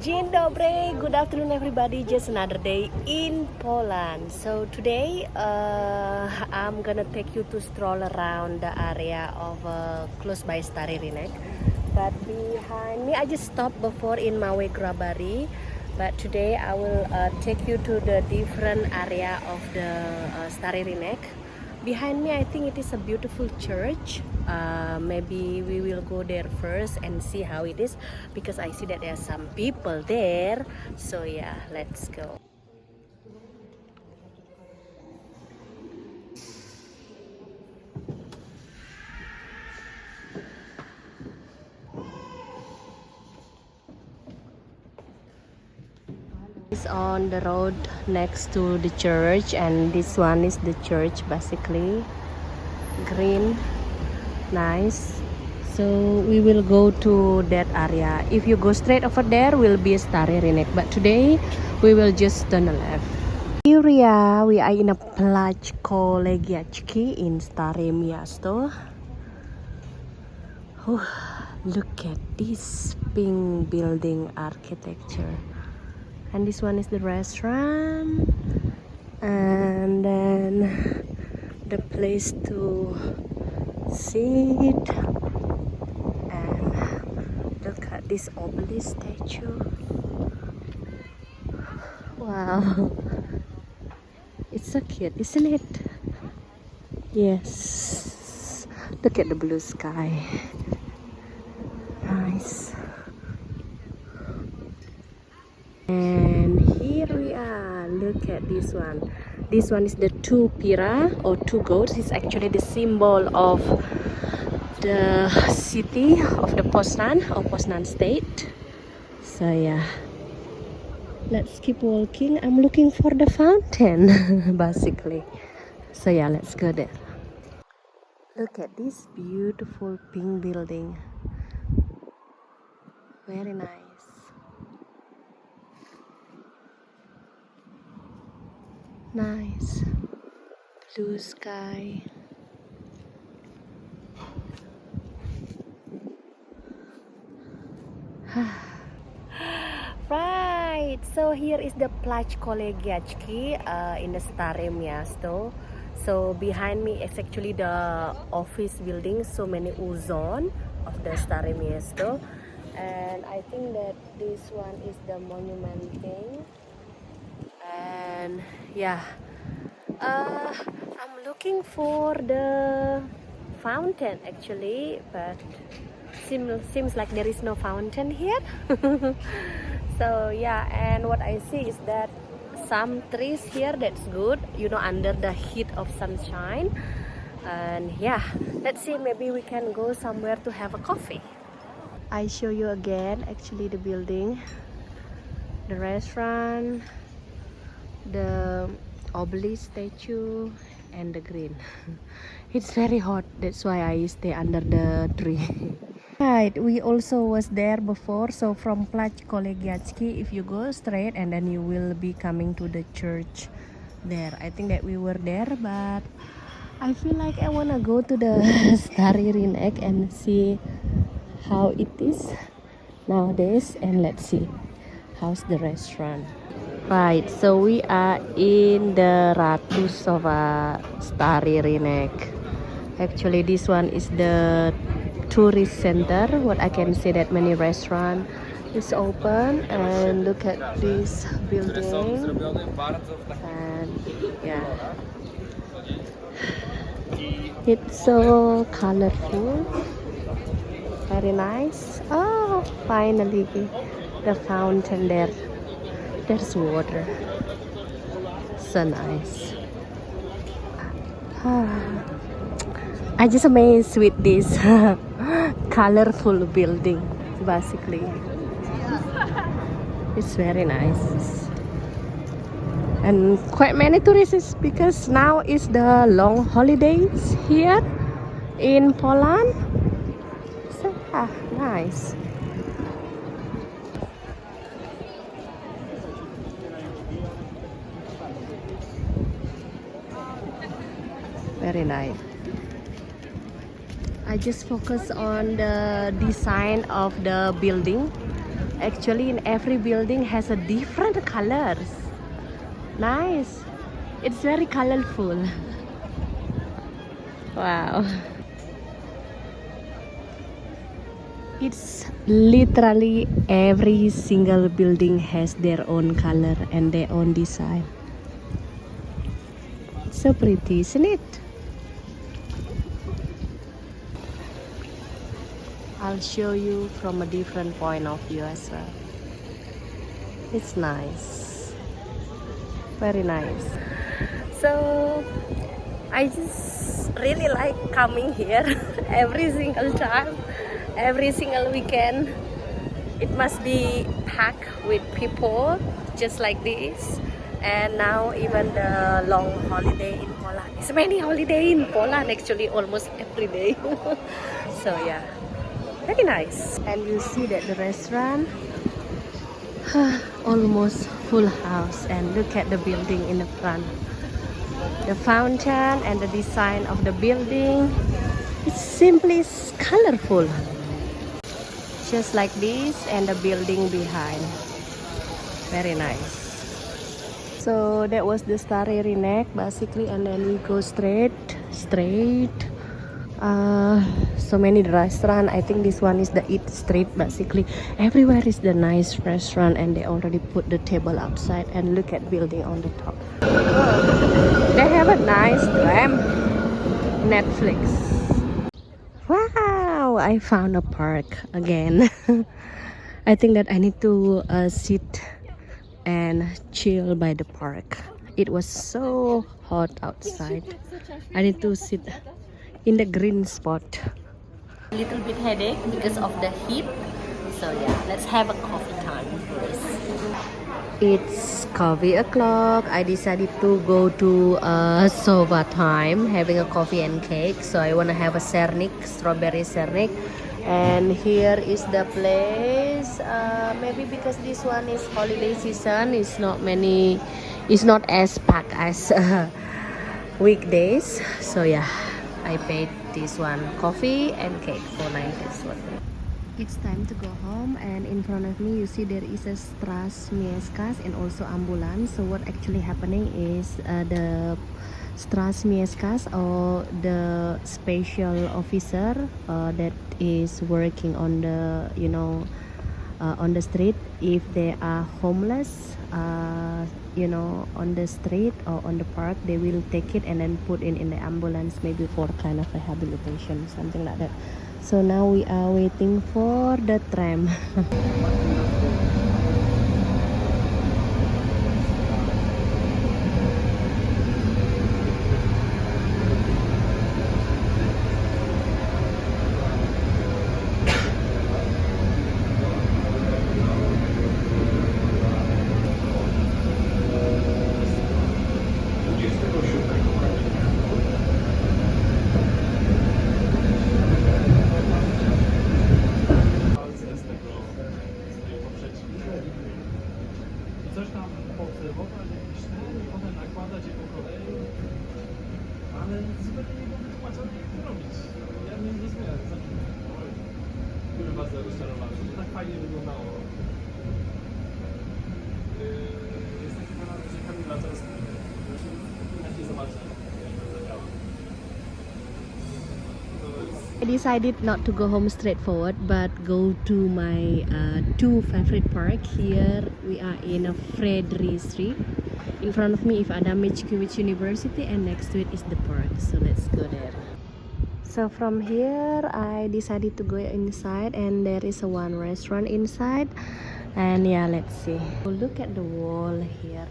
Dzień dobry, good afternoon everybody. Just another day in Poland. So today I'm gonna take you to stroll around the area of close by Stary Rynek. But behind me, I just stopped before in Małe Grabari. But today I will take you to the different area of the Stary Rynek. Behind me, I think it is a beautiful church. Maybe we will go there first and see how it is because I see that there are some people there. So yeah, let's go. It's on the road next to the church, and this one is the church basically. Green, nice. So we will go to that area. If you go straight over there, will be Stary Rynek. But today we will just turn left. Here we are in a Plac Kolegiachki in Stare Miasto. Look at this pink building architecture. And this one is the restaurant. And then the place to sit. And look at this obelisk statue. Wow. It's so cute, isn't it? Yes. Look at the blue sky. Nice. And here we are. Look at this one. This one is the two pira or two goats. It's actually the symbol of the city of the Poznan or Poznan state. So yeah. Let's keep walking. I'm looking for the fountain basically. So yeah, let's go there. Look at this beautiful pink building. Very nice. Nice. Blue sky. Right, so here is the Plac Kolegiachki in the Stare Miasto. So behind me is actually the office building, so many uzon of the Stare Miasto. And I think that this one is the monument thing. And yeah, I'm looking for the fountain actually, but seems like there is no fountain here. So yeah, and what I see is that some trees here, that's good, you know, under the heat of sunshine. And yeah, let's see, maybe we can go somewhere to have a coffee. I show you again actually the building, the restaurant, the obelisk statue, and the green. It's very hot, that's why I stay under the tree. Right, we also was there before. So from Plac Kolegiachki, if you go straight, and then you will be coming to the church there. I think that we were there, but I feel like I wanna go to the Stary Rynek and see how it is nowadays. And let's see how's the restaurant. Right, so we are in the Ratusova Stary Rynek. Actually, this one is the tourist center. What I can say that many restaurant is open, and look at this building. And yeah, it's so colorful, very nice. Oh, finally the fountain there. There's water, so nice. I just amazed with this colorful building basically. It's very nice. And quite many tourists because now is the long holidays here in Poland. So yeah, nice. Very nice. I just focus on the design of the building. Actually, in every building has a different colors. Nice. It's very colorful. Wow. It's literally every single building has their own color and their own design. So pretty, isn't it? I'll show you from a different point of view as well. It's nice. Very nice. So I just really like coming here every single time, every single weekend. It must be packed with people just like this. And now even the long holiday in Poland. It's many holiday in Poland actually, almost every day. So yeah, very nice. And you see that the restaurant almost full house, and look at the building in the front. The fountain and the design of the building, it's simply colorful. Just like this, and the building behind. Very nice. So that was the Starry Neck basically, and then we go straight. So many restaurant. I think this one is the Eat Street basically. Everywhere is the nice restaurant, and they already put the table outside, and look at building on the top. Oh, they have a nice tram. Netflix. Wow, I found a park again. I think that I need to sit and chill by the park. It was so hot outside. I need to sit in the green spot. Little bit headache because of the heat. So yeah, let's have a coffee time first. It's coffee o'clock. I decided to go to soba time, having a coffee and cake. So I want to have a sernik, strawberry sernik. And here is the place. Maybe because this one is holiday season, it's not as packed as weekdays. So yeah, I paid this one coffee and cake for 90 zloty. It's time to go home, and in front of me you see there is a Straż Miejskas and also ambulance. So what actually happening is the Straż Miejskas, or the special officer that is working on the on the street, if they are homeless on the street or on the park, they will take it and then put it in the ambulance, maybe for kind of rehabilitation, something like that. So now we are waiting for the tram. Coś tam poobserwować, jakiś ten, i potem nakładać je po kolei, ale zupełnie nie było wytłumaczone, jak to robić. Ja nie zrozumiałem, byłem bardzo rozczarowany, że to tak fajnie wyglądało. Jestem przekonany, że Kamila teraz inaczej zobaczę, jak to zadziała. I decided not to go home straightforward, but go to my two favorite park. Here we are in a Fredri Street. In front of me is Adam Mickiewicz University, and next to it is the park. So let's go there. So from here I decided to go inside, and there is a one restaurant inside. And yeah, let's see. Look at the wall here.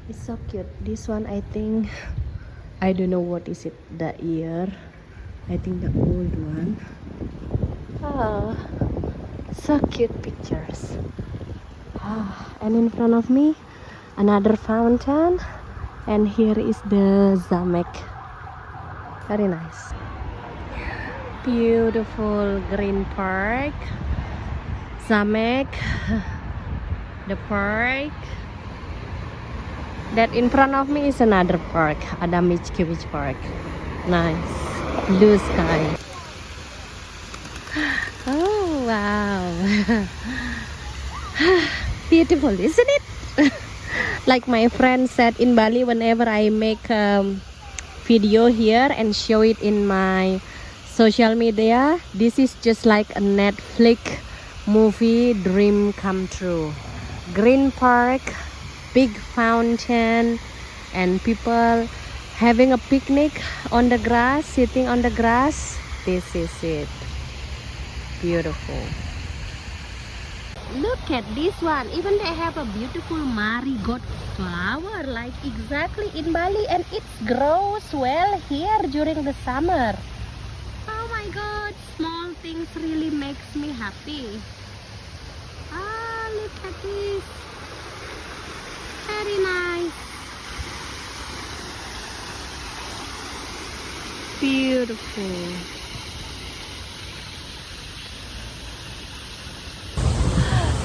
It's so cute. This one, I think, I don't know what is it, the year. I think the old one. Oh, so cute pictures. And in front of me, another fountain. And here is the Zamek. Very nice. Beautiful green park. Zamek. The park. That in front of me is another park, Adam Mickiewicz Park. Nice. Blue sky. Oh wow. Wow. Beautiful, isn't it? Like my friend said in Bali, whenever I make video here and show it in my social media, this is just like a Netflix movie dream come true. Green park, big fountain, and people having a picnic on the grass, sitting on the grass. This is it. Beautiful. Look at this one. Even they have a beautiful marigold flower, like exactly in Bali, and it grows well here during the summer. Oh my god, small things really makes me happy. Ah, look at this. Very nice. Beautiful.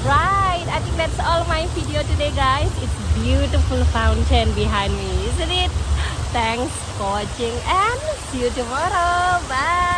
Right, I think that's all my video today, guys. It's beautiful fountain behind me, isn't it? Thanks for watching and see you tomorrow. Bye.